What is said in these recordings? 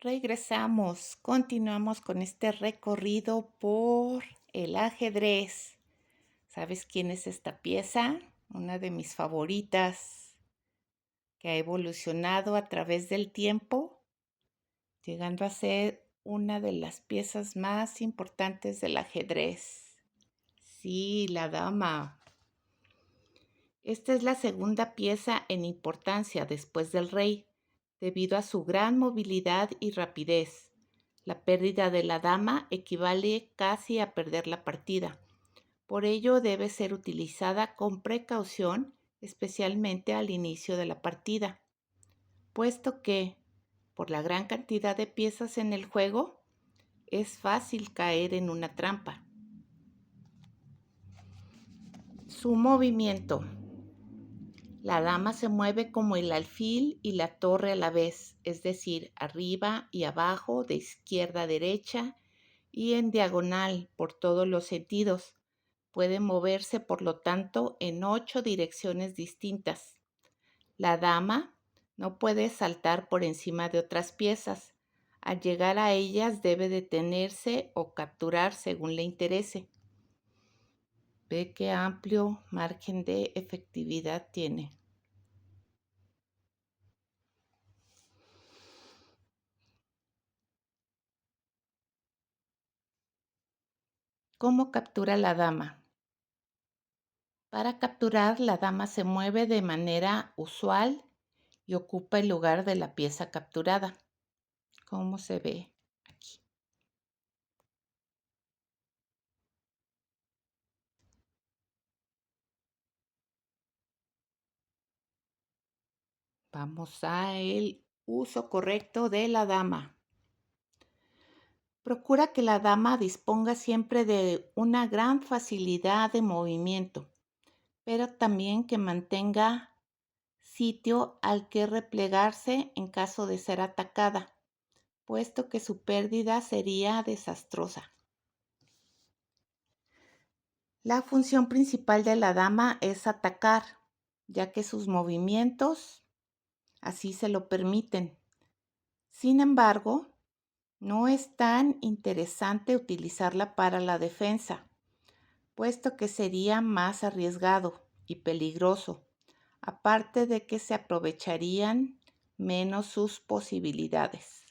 Regresamos, continuamos con este recorrido por el ajedrez. ¿Sabes quién es esta pieza? Una de mis favoritas, que ha evolucionado a través del tiempo, llegando a ser una de las piezas más importantes del ajedrez. Sí, la dama. Esta es la segunda pieza en importancia después del rey, debido a su gran movilidad y rapidez. La pérdida de la dama equivale casi a perder la partida. Por ello debe ser utilizada con precaución, especialmente al inicio de la partida, puesto que, por la gran cantidad de piezas en el juego, es fácil caer en una trampa. Su movimiento. La dama se mueve como el alfil y la torre a la vez, es decir, arriba y abajo, de izquierda a derecha y en diagonal por todos los sentidos. Puede moverse, por lo tanto, en 8 direcciones distintas. La dama no puede saltar por encima de otras piezas. Al llegar a ellas debe detenerse o capturar según le interese. Ve qué amplio margen de efectividad tiene. ¿Cómo captura la dama? Para capturar, la dama se mueve de manera usual y ocupa el lugar de la pieza capturada. ¿Cómo se ve aquí? Vamos a el uso correcto de la dama. Procura que la dama disponga siempre de una gran facilidad de movimiento, pero también que mantenga sitio al que replegarse en caso de ser atacada, puesto que su pérdida sería desastrosa. La función principal de la dama es atacar, ya que sus movimientos así se lo permiten. Sin embargo, no es tan interesante utilizarla para la defensa, puesto que sería más arriesgado y peligroso, aparte de que se aprovecharían menos sus posibilidades.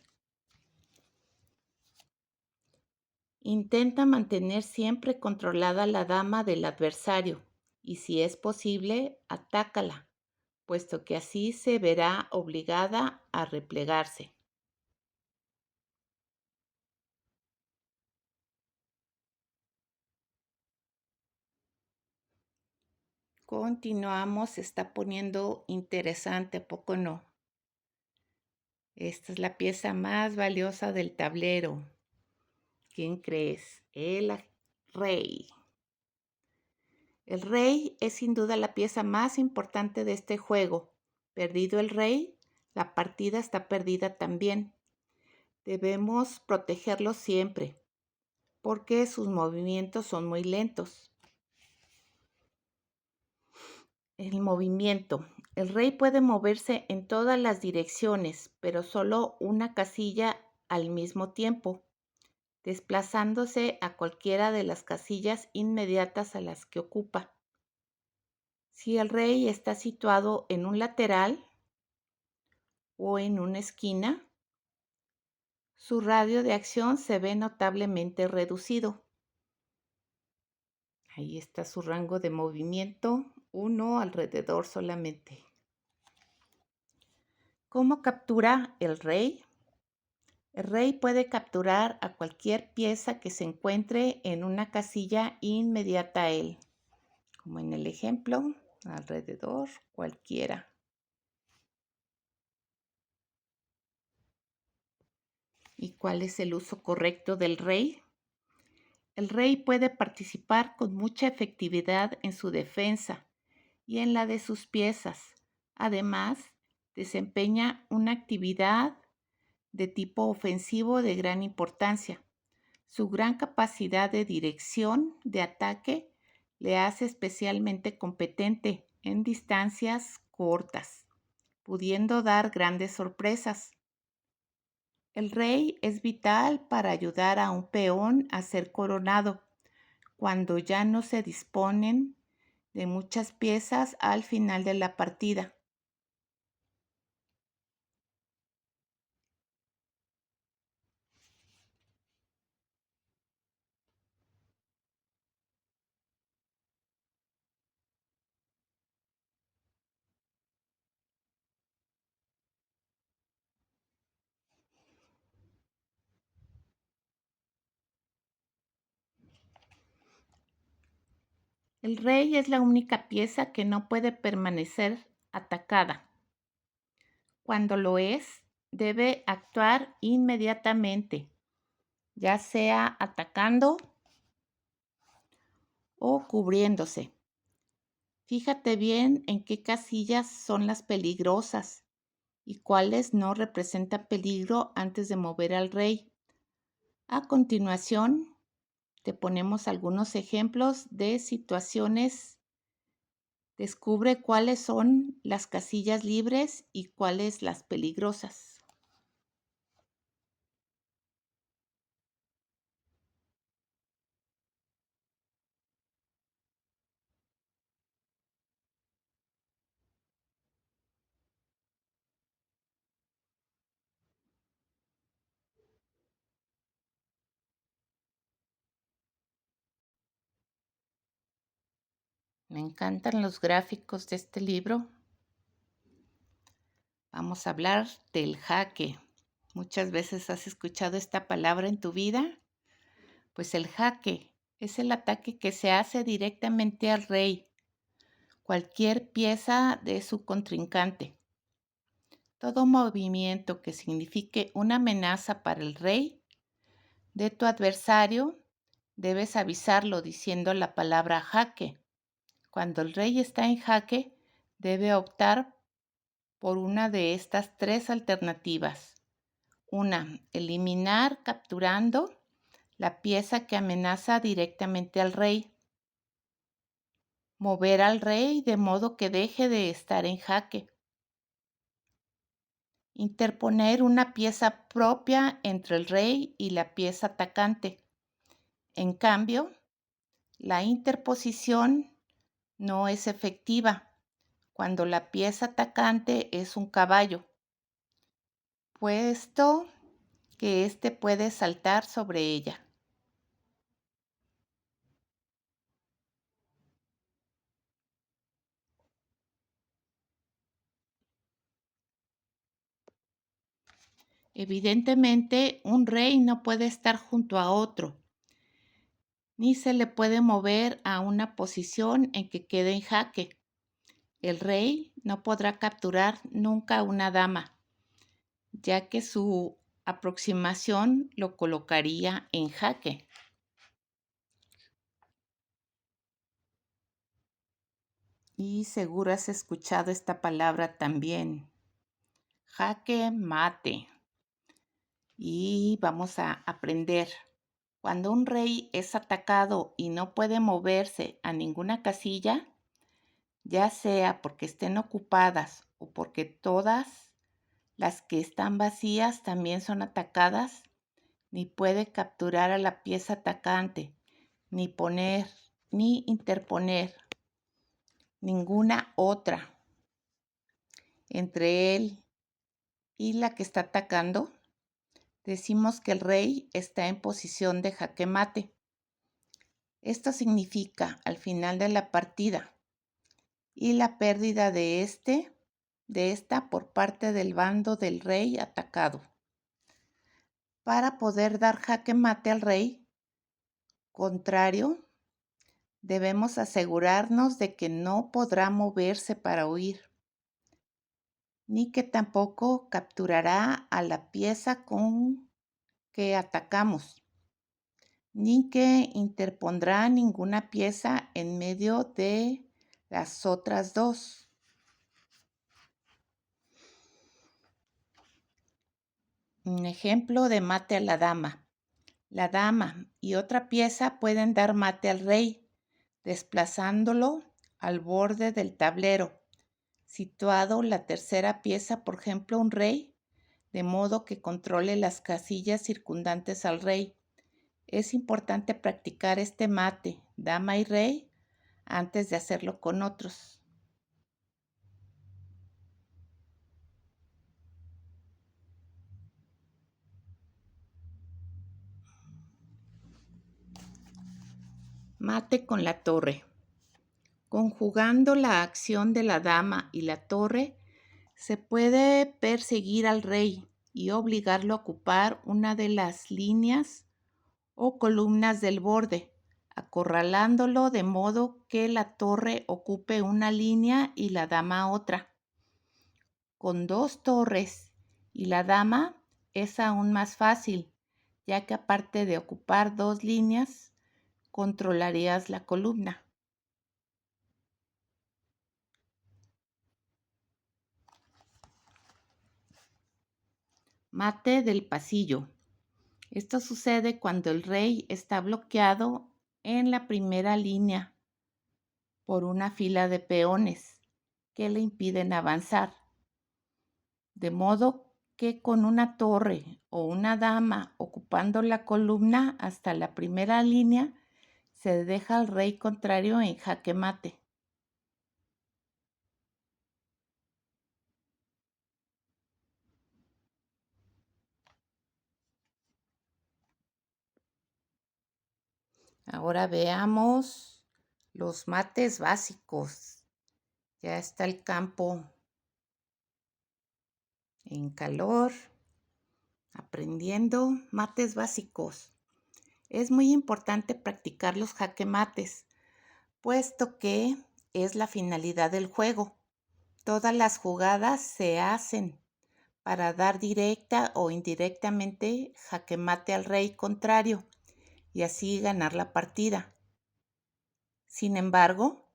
Intenta mantener siempre controlada la dama del adversario y, si es posible, atácala, puesto que así se verá obligada a replegarse. Continuamos, se está poniendo interesante, ¿a poco no? Esta es la pieza más valiosa del tablero. ¿Quién crees? El rey. El rey es sin duda la pieza más importante de este juego. Perdido el rey, la partida está perdida también. Debemos protegerlo siempre, porque sus movimientos son muy lentos. El movimiento. El rey puede moverse en todas las direcciones, pero solo una casilla al mismo tiempo, desplazándose a cualquiera de las casillas inmediatas a las que ocupa. Si el rey está situado en un lateral o en una esquina, su radio de acción se ve notablemente reducido. Ahí está su rango de movimiento, uno alrededor solamente. ¿Cómo captura el rey? El rey puede capturar a cualquier pieza que se encuentre en una casilla inmediata a él, como en el ejemplo, alrededor cualquiera. ¿Y cuál es el uso correcto del rey? El rey puede participar con mucha efectividad en su defensa y en la de sus piezas. Además, desempeña una actividad de tipo ofensivo de gran importancia. Su gran capacidad de dirección de ataque le hace especialmente competente en distancias cortas, pudiendo dar grandes sorpresas. El rey es vital para ayudar a un peón a ser coronado cuando ya no se disponen de muchas piezas al final de la partida. El rey es la única pieza que no puede permanecer atacada. Cuando lo es, debe actuar inmediatamente, ya sea atacando o cubriéndose. Fíjate bien en qué casillas son las peligrosas y cuáles no representan peligro antes de mover al rey. A continuación, te ponemos algunos ejemplos de situaciones. Descubre cuáles son las casillas libres y cuáles las peligrosas. Me encantan los gráficos de este libro. Vamos a hablar del jaque. ¿Muchas veces has escuchado esta palabra en tu vida? Pues el jaque es el ataque que se hace directamente al rey, cualquier pieza de su contrincante. Todo movimiento que signifique una amenaza para el rey de tu adversario, debes avisarlo diciendo la palabra jaque. Cuando el rey está en jaque, debe optar por una de estas tres alternativas. Una, eliminar capturando la pieza que amenaza directamente al rey. Mover al rey de modo que deje de estar en jaque. Interponer una pieza propia entre el rey y la pieza atacante. En cambio, la interposición no es efectiva cuando la pieza atacante es un caballo, puesto que éste puede saltar sobre ella. Evidentemente, un rey no puede estar junto a otro, ni se le puede mover a una posición en que quede en jaque. El rey no podrá capturar nunca a una dama, ya que su aproximación lo colocaría en jaque. Y seguro has escuchado esta palabra también, jaque mate. Y vamos a aprender. Cuando un rey es atacado y no puede moverse a ninguna casilla, ya sea porque estén ocupadas o porque todas las que están vacías también son atacadas, ni puede capturar a la pieza atacante, ni poner, ni interponer ninguna otra entre él y la que está atacando. Decimos que el rey está en posición de jaque mate. Esto significa al final de la partida y la pérdida de esta por parte del bando del rey atacado. Para poder dar jaque mate al rey contrario, debemos asegurarnos de que no podrá moverse para huir, ni que tampoco capturará a la pieza con que atacamos, ni que interpondrá ninguna pieza en medio de las otras dos. Un ejemplo de mate a la dama. La dama y otra pieza pueden dar mate al rey, desplazándolo al borde del tablero. Situado la tercera pieza, por ejemplo, un rey, de modo que controle las casillas circundantes al rey. Es importante practicar este mate, dama y rey, antes de hacerlo con otros. Mate con la torre. Conjugando la acción de la dama y la torre, se puede perseguir al rey y obligarlo a ocupar una de las líneas o columnas del borde, acorralándolo de modo que la torre ocupe una línea y la dama otra. Con 2 torres y la dama es aún más fácil, ya que aparte de ocupar 2 líneas, controlarías la columna. Mate del pasillo. Esto sucede cuando el rey está bloqueado en la primera línea por una fila de peones que le impiden avanzar. De modo que con una torre o una dama ocupando la columna hasta la primera línea, se deja al rey contrario en jaque mate. Ahora veamos los mates básicos. Ya está el campo en calor, aprendiendo mates básicos. Es muy importante practicar los jaque mates, puesto que es la finalidad del juego. Todas las jugadas se hacen para dar directa o indirectamente jaque mate al rey contrario y así ganar la partida. Sin embargo,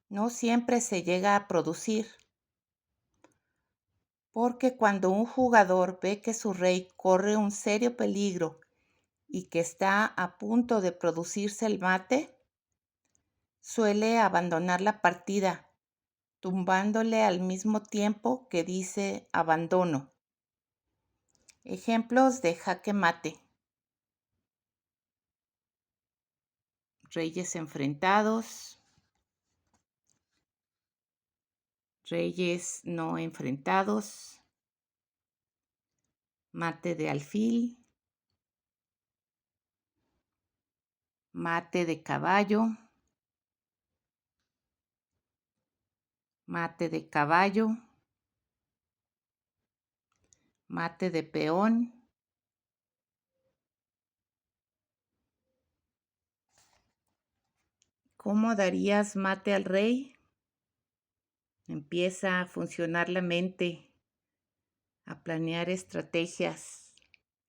no siempre se llega a producir, porque cuando un jugador ve que su rey corre un serio peligro y que está a punto de producirse el mate, suele abandonar la partida, tumbándole al mismo tiempo que dice abandono. Ejemplos de jaque mate. Reyes enfrentados, reyes no enfrentados, mate de alfil, mate de caballo, mate de caballo, mate de peón, ¿cómo darías mate al rey? Empieza a funcionar la mente, a planear estrategias.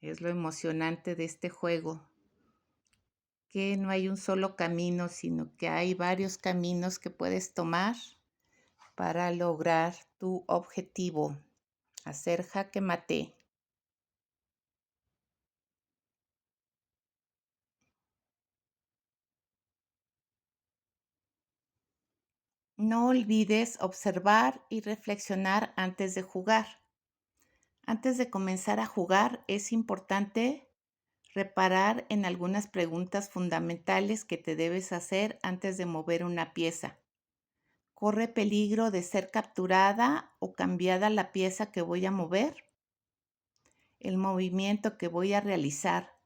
Es lo emocionante de este juego, que no hay un solo camino, sino que hay varios caminos que puedes tomar para lograr tu objetivo, hacer jaque mate. No olvides observar y reflexionar antes de jugar. Antes de comenzar a jugar, es importante reparar en algunas preguntas fundamentales que te debes hacer antes de mover una pieza. ¿Corre peligro de ser capturada o cambiada la pieza que voy a mover? ¿El movimiento que voy a realizar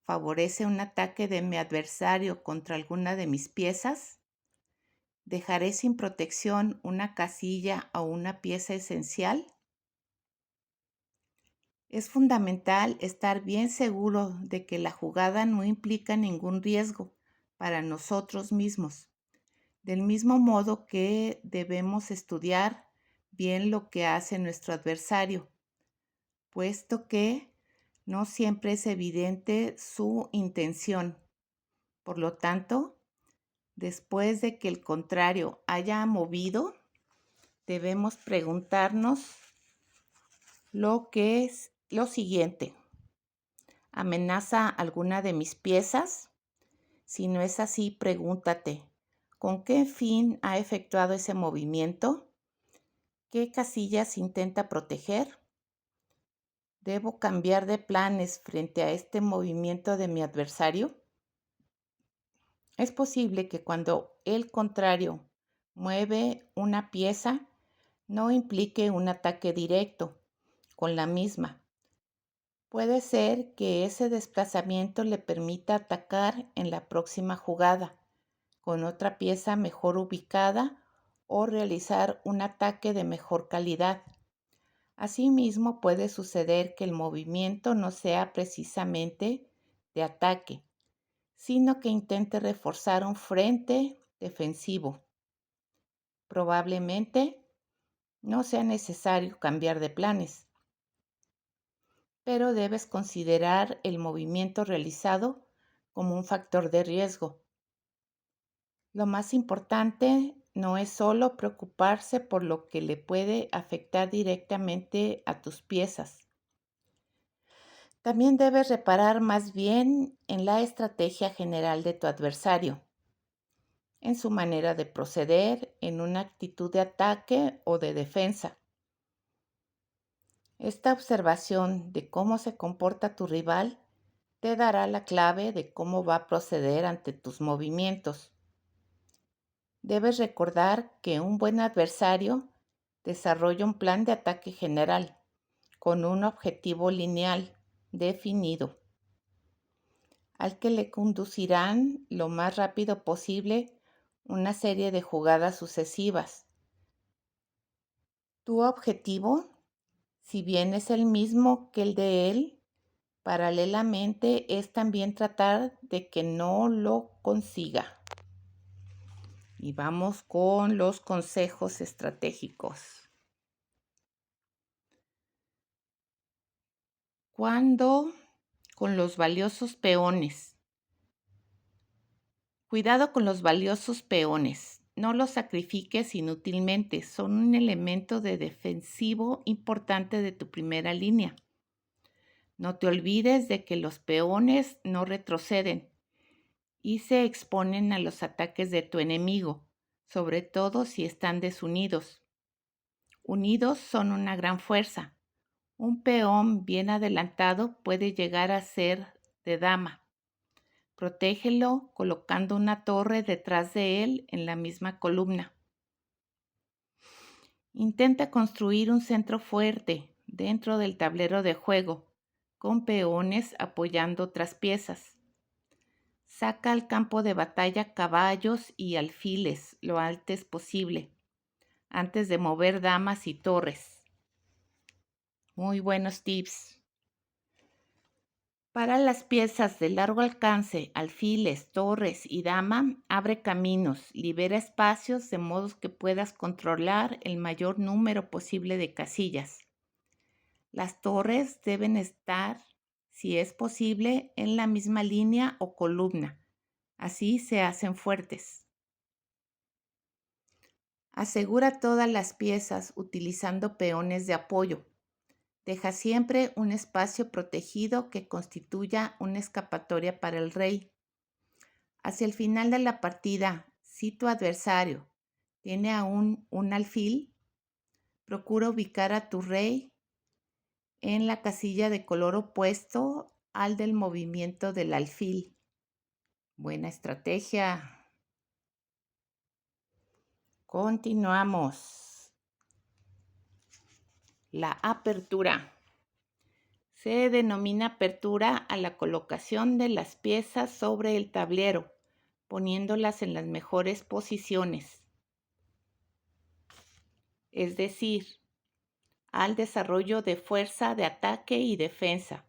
favorece un ataque de mi adversario contra alguna de mis piezas? ¿Dejaré sin protección una casilla o una pieza esencial? Es fundamental estar bien seguro de que la jugada no implica ningún riesgo para nosotros mismos, del mismo modo que debemos estudiar bien lo que hace nuestro adversario, puesto que no siempre es evidente su intención. Por lo tanto, después de que el contrario haya movido, debemos preguntarnos lo que es lo siguiente. ¿Amenaza alguna de mis piezas? Si no es así, pregúntate, ¿con qué fin ha efectuado ese movimiento? ¿Qué casillas intenta proteger? ¿Debo cambiar de planes frente a este movimiento de mi adversario? Es posible que cuando el contrario mueve una pieza, no implique un ataque directo con la misma. Puede ser que ese desplazamiento le permita atacar en la próxima jugada con otra pieza mejor ubicada o realizar un ataque de mejor calidad. Asimismo, puede suceder que el movimiento no sea precisamente de ataque, sino que intente reforzar un frente defensivo. Probablemente no sea necesario cambiar de planes, pero debes considerar el movimiento realizado como un factor de riesgo. Lo más importante no es solo preocuparse por lo que le puede afectar directamente a tus piezas. También debes reparar más bien en la estrategia general de tu adversario, en su manera de proceder, en una actitud de ataque o de defensa. Esta observación de cómo se comporta tu rival te dará la clave de cómo va a proceder ante tus movimientos. Debes recordar que un buen adversario desarrolla un plan de ataque general con un objetivo lineal definido, al que le conducirán lo más rápido posible una serie de jugadas sucesivas. Tu objetivo, si bien es el mismo que el de él, paralelamente es también tratar de que no lo consiga. Y vamos con los consejos estratégicos. Cuando con los valiosos peones. Cuidado con los valiosos peones. No los sacrifiques inútilmente. Son un elemento de defensivo importante de tu primera línea. No te olvides de que los peones no retroceden y se exponen a los ataques de tu enemigo, sobre todo si están desunidos. Unidos son una gran fuerza. Un peón bien adelantado puede llegar a ser de dama. Protégelo colocando una torre detrás de él en la misma columna. Intenta construir un centro fuerte dentro del tablero de juego, con peones apoyando otras piezas. Saca al campo de batalla caballos y alfiles lo antes posible, antes de mover damas y torres. Muy buenos tips. Para las piezas de largo alcance, alfiles, torres y dama, abre caminos, libera espacios de modo que puedas controlar el mayor número posible de casillas. Las torres deben estar, si es posible, en la misma línea o columna. Así se hacen fuertes. Asegura todas las piezas utilizando peones de apoyo. Deja siempre un espacio protegido que constituya una escapatoria para el rey. Hacia el final de la partida, si tu adversario tiene aún un alfil, procura ubicar a tu rey en la casilla de color opuesto al del movimiento del alfil. Buena estrategia. Continuamos. La apertura. Se denomina apertura a la colocación de las piezas sobre el tablero, poniéndolas en las mejores posiciones. Es decir, al desarrollo de fuerza de ataque y defensa.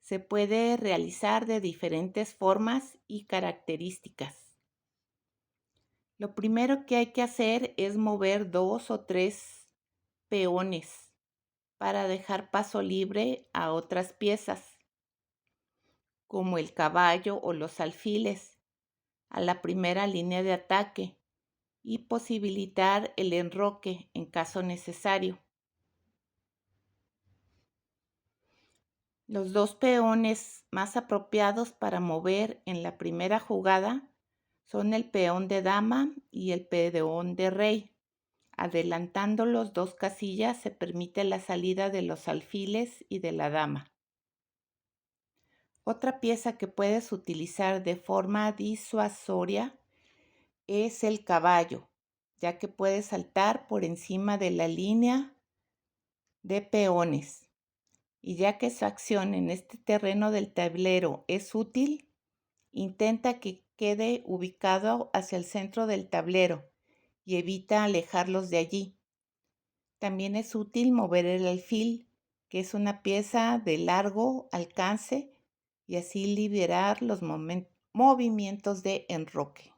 Se puede realizar de diferentes formas y características. Lo primero que hay que hacer es mover 2 o 3 peones para dejar paso libre a otras piezas, como el caballo o los alfiles, a la primera línea de ataque y posibilitar el enroque en caso necesario. Los 2 peones más apropiados para mover en la primera jugada son el peón de dama y el peón de rey, Adelantando los 2 casillas se permite la salida de los alfiles y de la dama. Otra pieza que puedes utilizar de forma disuasoria es el caballo, ya que puede saltar por encima de la línea de peones. Y ya que su acción en este terreno del tablero es útil, intenta que quede ubicado hacia el centro del tablero y evita alejarlos de allí. También es útil mover el alfil, que es una pieza de largo alcance, y así liberar los movimientos de enroque.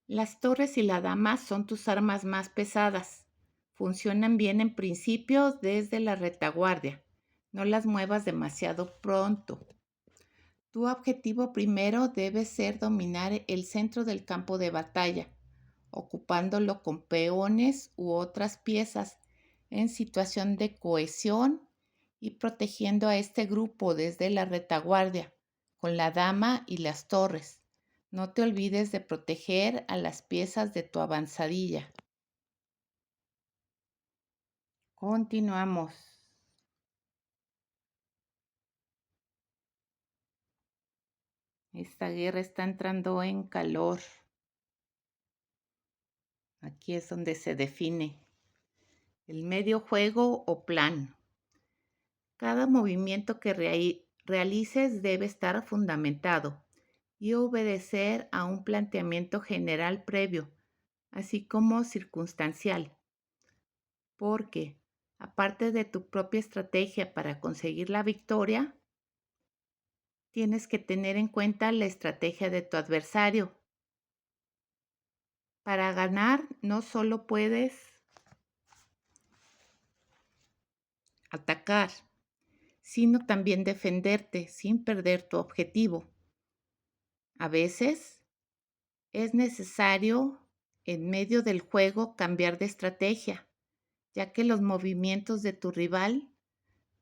Las torres y la dama son tus armas más pesadas. Funcionan bien en principio desde la retaguardia. No las muevas demasiado pronto. Tu objetivo primero debe ser dominar el centro del campo de batalla, ocupándolo con peones u otras piezas en situación de cohesión y protegiendo a este grupo desde la retaguardia, con la dama y las torres. No te olvides de proteger a las piezas de tu avanzadilla. Continuamos. Esta guerra está entrando en calor. Aquí es donde se define el medio juego o plan. Cada movimiento que realices debe estar fundamentado y obedecer a un planteamiento general previo, así como circunstancial, porque, aparte de tu propia estrategia para conseguir la victoria, tienes que tener en cuenta la estrategia de tu adversario. Para ganar, no solo puedes atacar, sino también defenderte sin perder tu objetivo. A veces es necesario, en medio del juego, cambiar de estrategia, ya que los movimientos de tu rival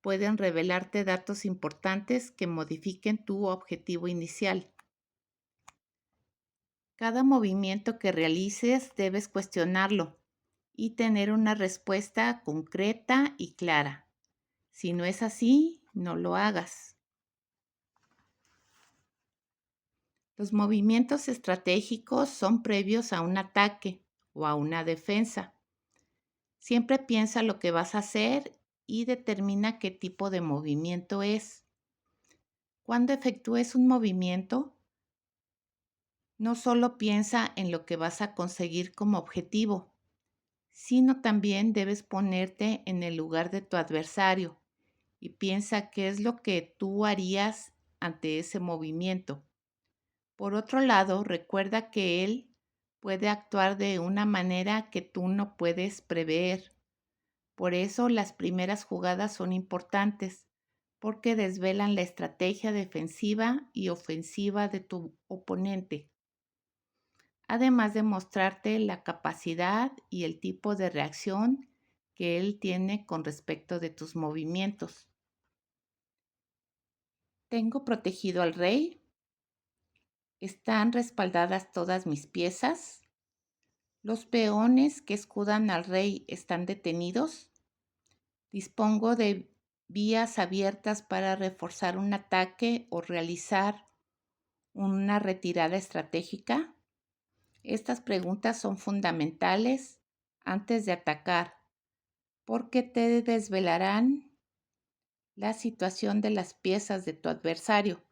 pueden revelarte datos importantes que modifiquen tu objetivo inicial. Cada movimiento que realices debes cuestionarlo y tener una respuesta concreta y clara. Si no es así, no lo hagas. Los movimientos estratégicos son previos a un ataque o a una defensa. Siempre piensa lo que vas a hacer y determina qué tipo de movimiento es. Cuando efectúes un movimiento, no solo piensa en lo que vas a conseguir como objetivo, sino también debes ponerte en el lugar de tu adversario y piensa qué es lo que tú harías ante ese movimiento. Por otro lado, recuerda que él puede actuar de una manera que tú no puedes prever. Por eso las primeras jugadas son importantes, porque desvelan la estrategia defensiva y ofensiva de tu oponente, además de mostrarte la capacidad y el tipo de reacción que él tiene con respecto de tus movimientos. Tengo protegido al rey. Están respaldadas todas mis piezas. Los peones que escudan al rey están detenidos. Dispongo de vías abiertas para reforzar un ataque o realizar una retirada estratégica. Estas preguntas son fundamentales antes de atacar porque te desvelarán la situación de las piezas de tu adversario.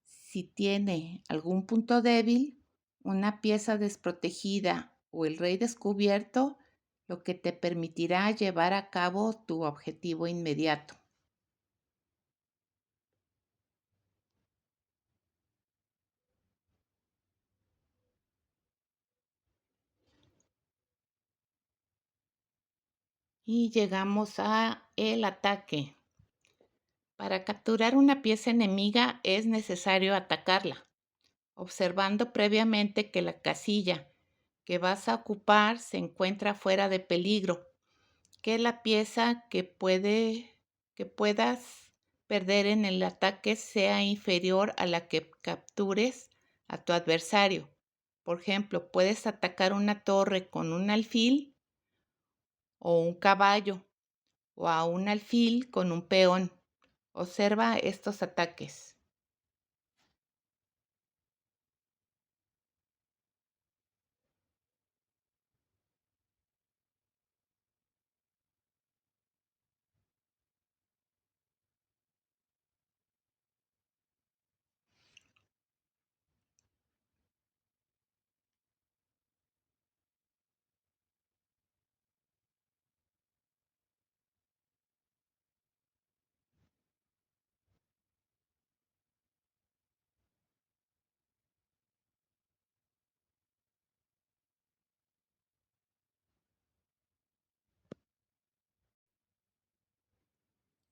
Si tiene algún punto débil, una pieza desprotegida o el rey descubierto, lo que te permitirá llevar a cabo tu objetivo inmediato. Y llegamos a el ataque. Para capturar una pieza enemiga es necesario atacarla, observando previamente que la casilla que vas a ocupar se encuentra fuera de peligro que la pieza que puedas perder en el ataque sea inferior a la que captures a tu adversario. Por ejemplo, puedes atacar una torre con un alfil o un caballo, o a un alfil con un peón. Observa estos ataques.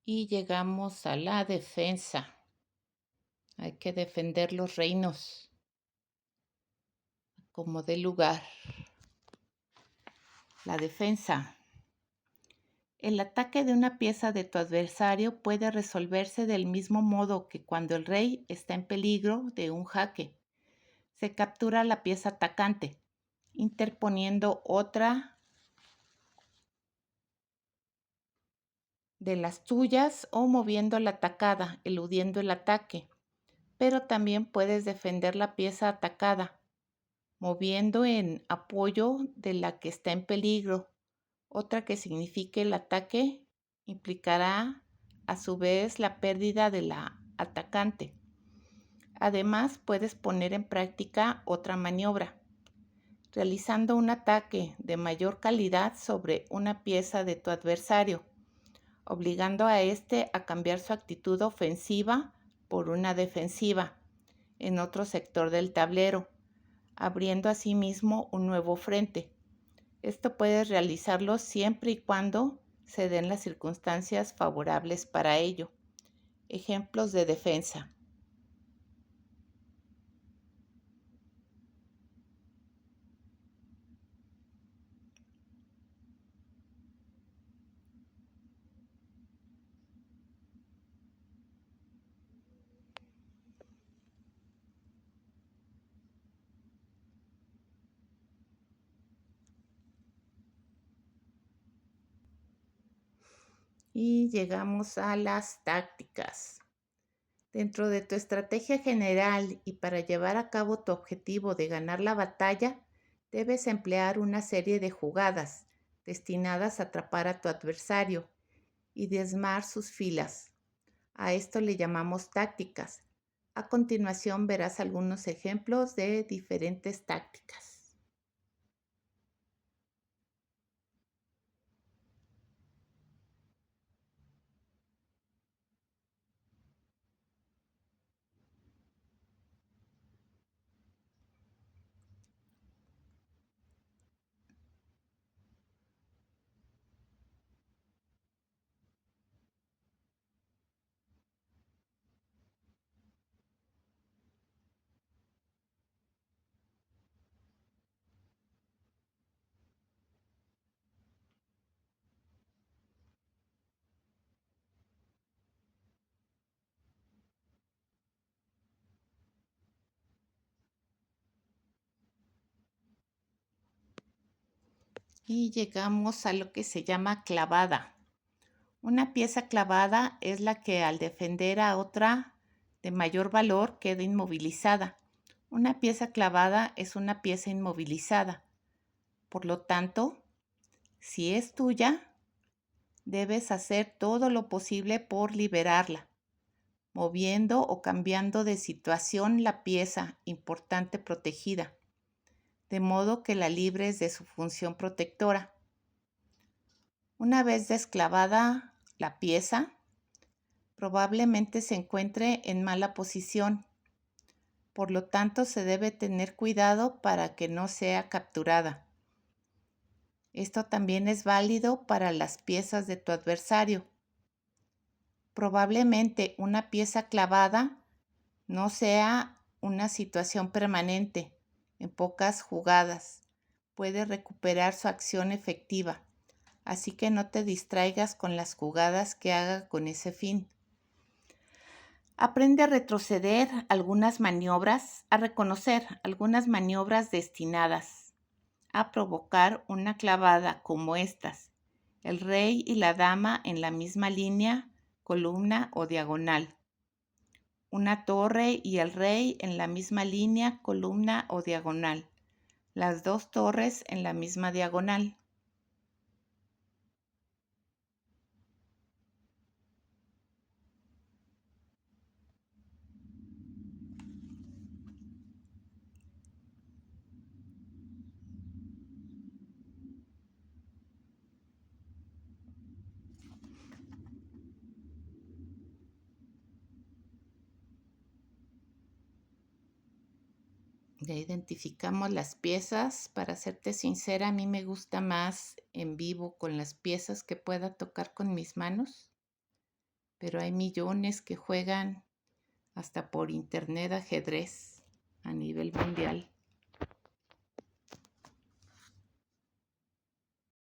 Y llegamos a la defensa. Hay que defender los reinos como de lugar. La defensa. El ataque de una pieza de tu adversario puede resolverse del mismo modo que cuando el rey está en peligro de un jaque. Se captura la pieza atacante, interponiendo otra de las tuyas o moviendo la atacada, eludiendo el ataque. Pero también puedes defender la pieza atacada, moviendo en apoyo de la que está en peligro. Otra que signifique el ataque implicará a su vez la pérdida de la atacante. Además, puedes poner en práctica otra maniobra, realizando un ataque de mayor calidad sobre una pieza de tu adversario, obligando a éste a cambiar su actitud ofensiva por una defensiva en otro sector del tablero, abriendo asimismo un nuevo frente. Esto puedes realizarlo siempre y cuando se den las circunstancias favorables para ello. Ejemplos de defensa. Y llegamos a las tácticas. Dentro de tu estrategia general y para llevar a cabo tu objetivo de ganar la batalla, debes emplear una serie de jugadas destinadas a atrapar a tu adversario y diezmar sus filas. A esto le llamamos tácticas. A continuación verás algunos ejemplos de diferentes tácticas. Y llegamos a lo que se llama clavada. Una pieza clavada es la que al defender a otra de mayor valor queda inmovilizada. Una pieza clavada es una pieza inmovilizada. Por lo tanto, si es tuya, debes hacer todo lo posible por liberarla, moviendo o cambiando de situación la pieza importante protegida, de modo que la libres de su función protectora. Una vez desclavada la pieza, probablemente se encuentre en mala posición. Por lo tanto, se debe tener cuidado para que no sea capturada. Esto también es válido para las piezas de tu adversario. Probablemente una pieza clavada no sea una situación permanente. En pocas jugadas puede recuperar su acción efectiva. así que no te distraigas con las jugadas que haga con ese fin. Aprende a retroceder algunas maniobras, a reconocer algunas maniobras destinadas a provocar una clavada como estas: el rey y la dama en la misma línea, columna o diagonal. Una torre y el rey en la misma línea, columna o diagonal. Las dos torres en la misma diagonal. Ya identificamos las piezas. Para serte sincera, a mí me gusta más en vivo con las piezas que pueda tocar con mis manos, pero hay millones que juegan hasta por internet ajedrez a nivel mundial.